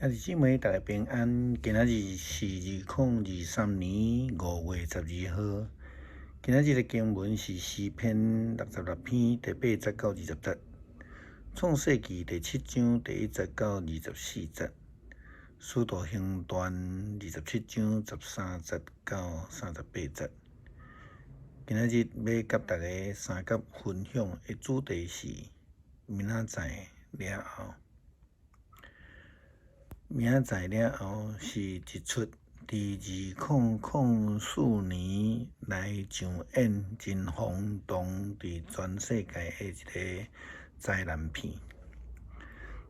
兄弟姊妹，大家平安。今仔日是2023年5月12号。今仔日的经文是诗篇66篇第8节到20节，创世纪第7章第1节到24节，使徒行传27章13节到38节。今仔日要甲大家三角分享的主题是明仔载了后。明仔载了后是一出伫2004年来上演真轰动伫全世界的一个灾难片。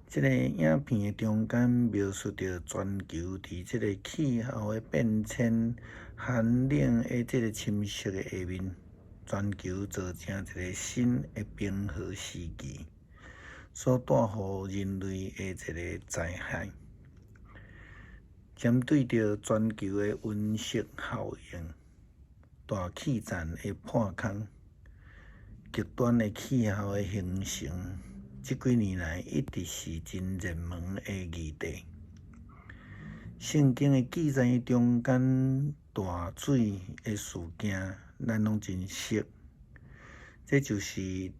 这个影片的中间描述着全球伫这个气候的变迁、寒冷的这个侵蚀的下面，全球造成一个新的冰河时期，所带予人类的一个灾害。针对着全球的温室效应、大气层的破空、极端的气候的形成，这几年来一直是真热门的议题。圣经的记载中间大水的事件，咱拢真熟。这就是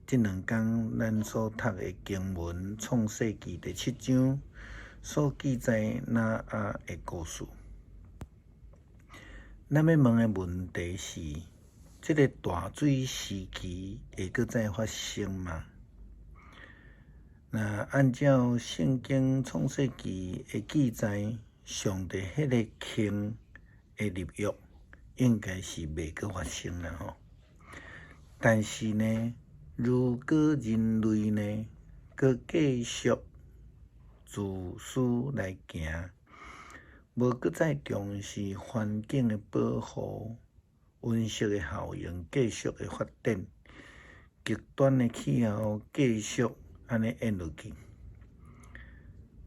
这2天咱所读的经文《创世纪》第7章。所记载那的故事，咱要问的问题是：这个大水时期会搁再发生吗？那按照圣经创世纪的记载，上帝迄个庆的立约应该是袂搁发生啦吼。但是呢，如果人类呢，搁继续自私来行，无搁再重视环境的保护，温室的效应继续的发展，极端的气候继续安尼演落去，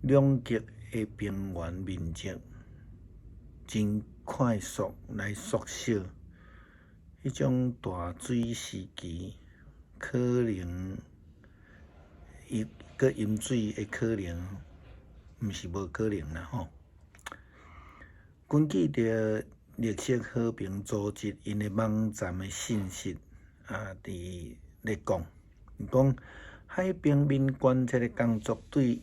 两极的平原面积真快速来缩小，迄种大水时期可能搁淹水的可能。毋是无可能啦吼。根据着绿色和平组织因的网站的信息伫咧讲海平面观测的工作对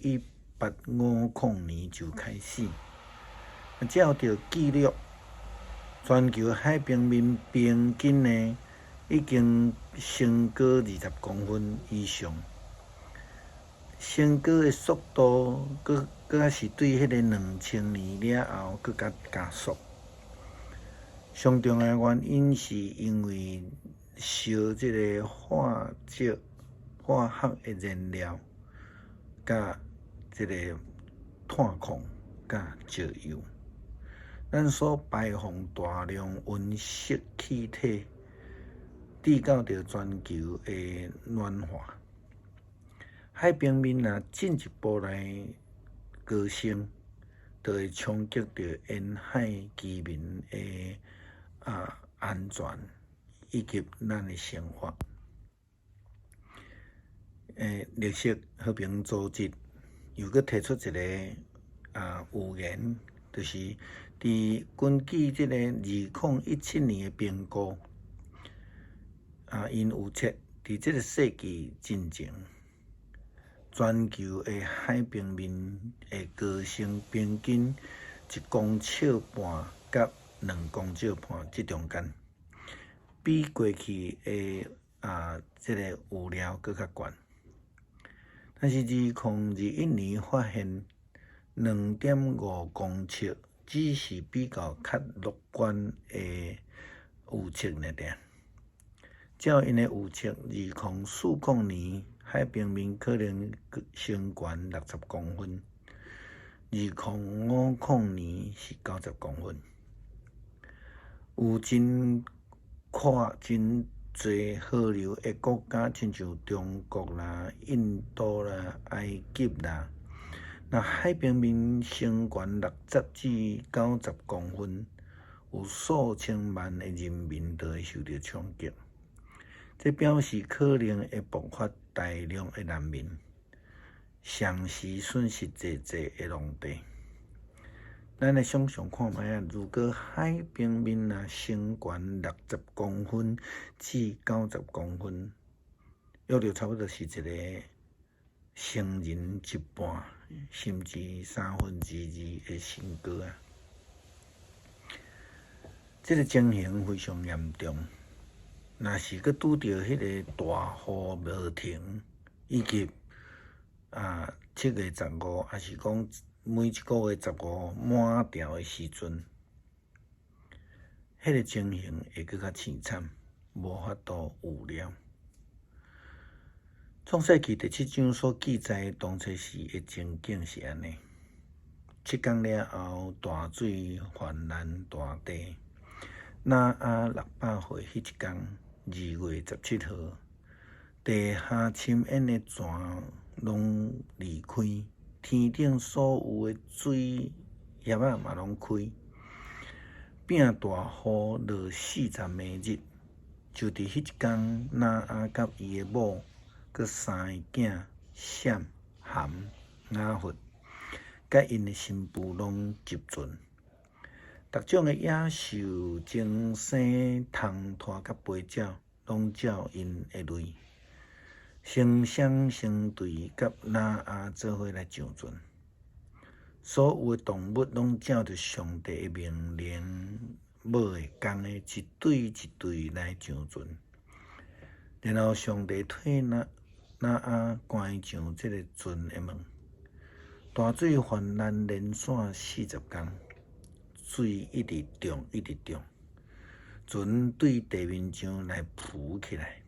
1850年就开始。照着记录，全球海平面平均呢已经升高20公分以上。升高的速度，搁是对迄个2000年了后，搁较加速。上重要的原因是因为烧这个化学的燃料，甲这个碳矿甲石油，咱所排放大量温室气体，致到着全球的暖化。海平面若进一步来高升，就会冲击到沿海居民的安全以及咱的生活。绿色和平组织又搁提出一个预言，就是根据这个2017年的评估，因预测伫这个世纪进前，全球的海平面的高升平均1公尺半到2公尺半，这中间比过去的这个预料搁较悬。但是2021年发现2.5公尺，只是比较较乐观的预测尔。照因的预测，2040年海平面可能升悬60公分，2050年是90公分。有真侪河流的国家，亲像中国啦、印度啦、埃及啦，那海平面升悬60至90公分，有数千万的人民都会受到冲击。这表示可能会爆发大量的难民，上时损失济济的农地。咱来想象看觅啊，如果海平面啊升悬60公分至90公分，约着差不多是一个成人一半，甚至2/3的身高啊。这个情形非常严重。若是佮拄着迄个大雨无停，以及7月15，还是讲每一个月15满潮的时阵，迄个情形会搁较凄惨，无法度预料。创世纪第7章所记载当初时的情景是安尼：7天了后，大水泛滥大地。那600岁迄一天，2月17号，地下深淹的泉拢离开，天顶所有的水叶嘛拢开，变大雨落40暝日。就伫迄一天，那甲伊的某，佮3个囝闪、含、雅弗，甲因的新妇拢集准。各种的野兽、精生、虫拖甲飞鸟，拢照因的类，成双成对，甲那做伙来上船。所有的动物拢照着上帝的命令，某的公的一对一对来上船。然后上帝替那关上这个船的门，大水泛滥连续40天。水一直涨，一直涨，船对地面上来浮起来。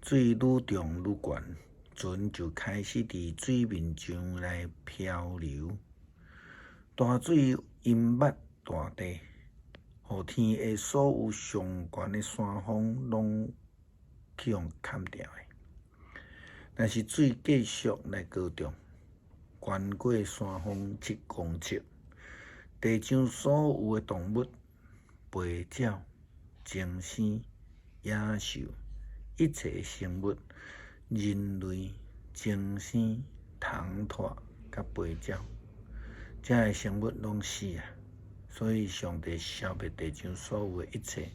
水愈涨愈悬，船就开始伫水面上来漂流。大水淹没大地，互天下所有上悬的山峰拢去互砍掉的。但是水继续来高涨，悬过山峰7公尺。地上所有的动物、飞鸟、精生、野兽，一切生物、人类、精生、虫拖甲飞鸟，这些生物拢死啊！所以上帝消灭地上所有的一切，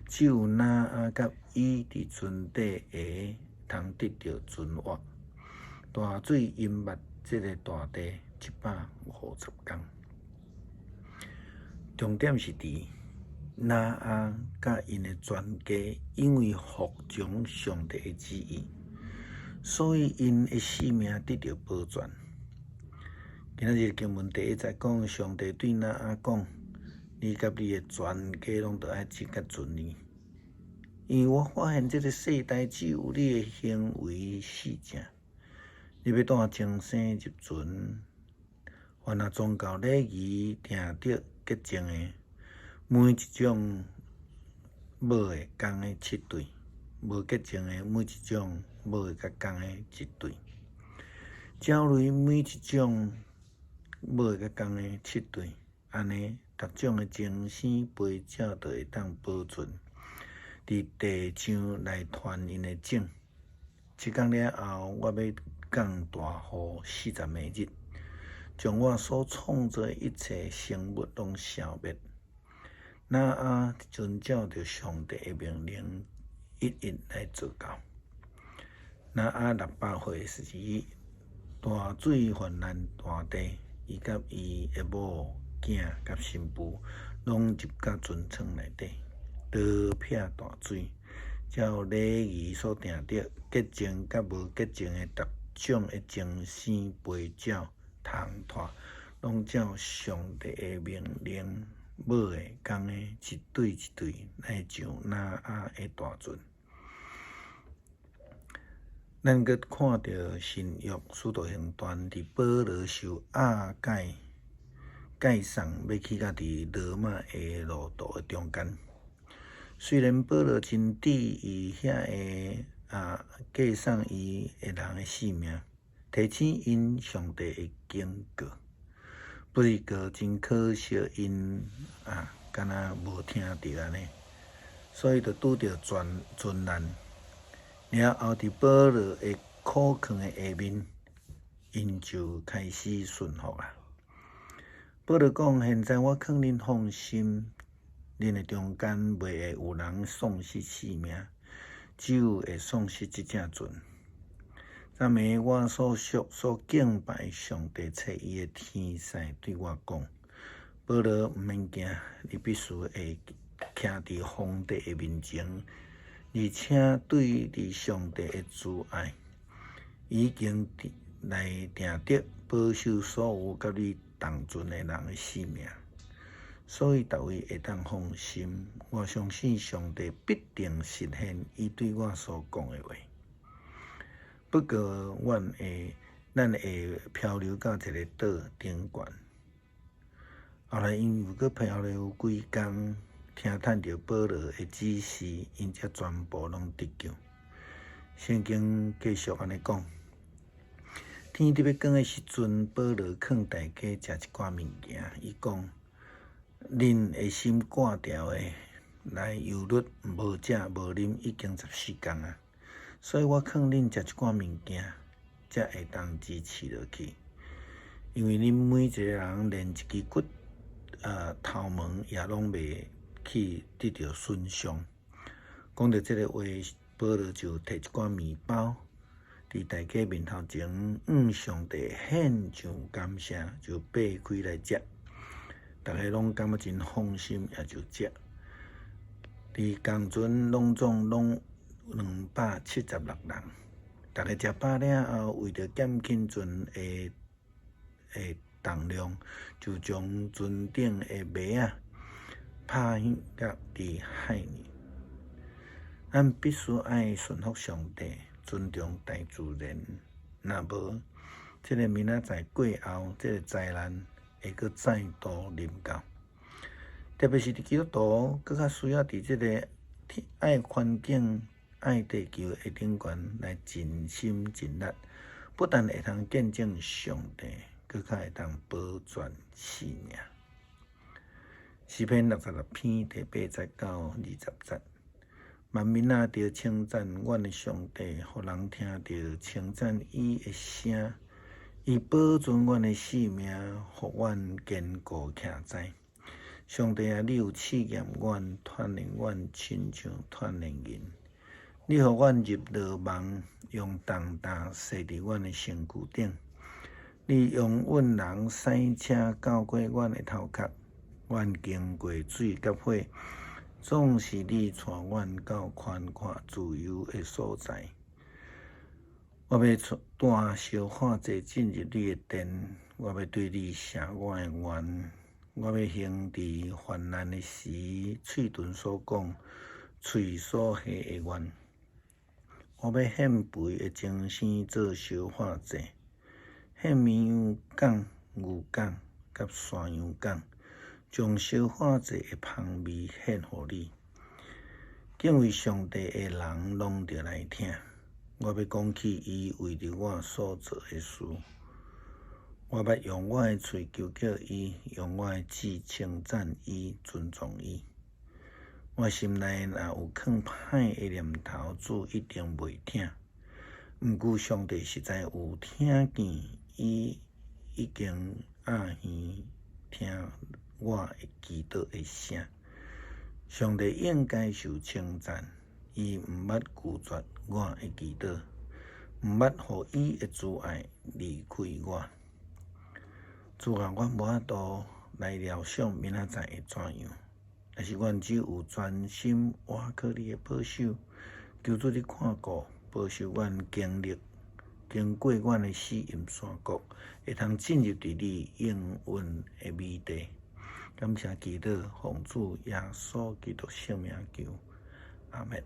只有那甲伊伫船底下通得到存活。大水淹没这个大地150天。重点是伫那甲因的全家，因为服从上帝的旨意，所以因的性命得到保全。今仔日经文第1节讲，上帝对那讲：“你甲你的全家拢得爱进甲尊你，因为我发现这个世代只有你的行为是正。你要带精生入船，凡那宗教礼仪定得洁净的，每一种无会公的7对，无洁净的每一种无会甲公的1对，鸟类每一种无会甲公的7对，安尼各种的精生飞鸟就会当保存，伫地上来传因的种。7天了后，我要降大雨40暝日。将我所创造的一切生物拢消灭。那遵照着上帝的命令，一一来做到。那600岁时，大水泛滥大地，伊甲伊的某、囝甲新妇，拢入到船舱内底，逃避大水。照礼仪所定得，洁净甲无洁净的各种的精生、飞鸟、虫拖，拢照上帝的命令，某的、公的，一对一对来上那的大船。咱阁看到新约使徒行传伫保罗受介送要去到伫罗马的路途的中间，虽然保罗真伫意遐个介送伊的人的性命，提醒因上帝的警告，不过真可惜，因敢若无听着安尼，所以就拄着船难。然后伫保罗的苦劝的下面，因就开始顺服啊。保罗讲：现在我劝恁放心，恁的中间袂会有人丧失性命，只有会丧失即只船。昨暝我所属所敬拜上帝册伊的天使对我讲：保罗毋免惊，你必须会徛伫皇帝的面前，而且对你上帝的慈爱已经来定得保守所有甲你同船的人的性命。所以，逐位会当放心，我相信上帝必定实现伊对我所讲的话。不过，咱会漂流到一个岛顶悬，后来因为佫漂流几工，听趁着保罗的指示，因才全部拢得救。圣经继续安尼讲：天伫要光的时阵，保罗劝大家食一寡物件。伊讲：恁的心挂条的来游律，无食无啉已经14天啊！所以我劝恁食一寡物件，才会当支持落去。因为恁每一个人连一支骨头毛也拢袂去得到损伤。讲到这个话，保罗就摕一寡面包，伫大家面头前向上帝献上感谢，就掰开来食。大家拢感觉真放心，也就食。伫共船拢276人，大家食饱了后，为着减轻船的重量，就将船顶的尾拍到伫海里。咱必须爱顺服上帝，尊重大自然。若无，这个明仔载过后，这个灾难会阁再度临到。特别是伫基督徒，更较需要伫这个爱环境、爱地球的顶悬来尽心尽力，不但会通见证上帝，更较会当保全性命。诗篇66篇第8节到20节。万民啊，着称赞阮的上帝，互人听着称赞伊的声。伊保存阮的性命，互阮坚固徛在。上帝啊，你有试验阮，锻炼阮，亲像锻炼人。你互阮入牢网，用重担塞伫阮的身躯顶。你用运人赛车绕过阮的头壳，阮经过水甲火。总是你带阮到宽阔自由的所在。我要带小花坐进入你的殿，我要对你写我的愿。我要行伫患难的时，嘴唇所讲，喙所下的愿。我要献肥的精生做小花祭，献绵羊犅、牛犅甲山羊犅。将小花祭的香味献互你，敬畏上帝的人拢着来听。我要讲起伊为着我所做的事，我要用我的喙求叫伊，用我的指称赞伊，尊重伊。我心内若有囥歹的念头，主一定袂听。毋过上帝实在有听见，伊已经暗耳听我祈祷的声。上帝应该受称赞，伊毋捌拒绝我的祈祷，毋捌互伊的慈爱离开我。主啊，阮无法度来料想明仔载会怎样，但是阮只有专心倚靠你的保守，求主你看顾保守阮经过阮的死荫山谷，会通进入伫你应允的美地。感谢祈祷，奉主耶稣基督圣名求，阿们。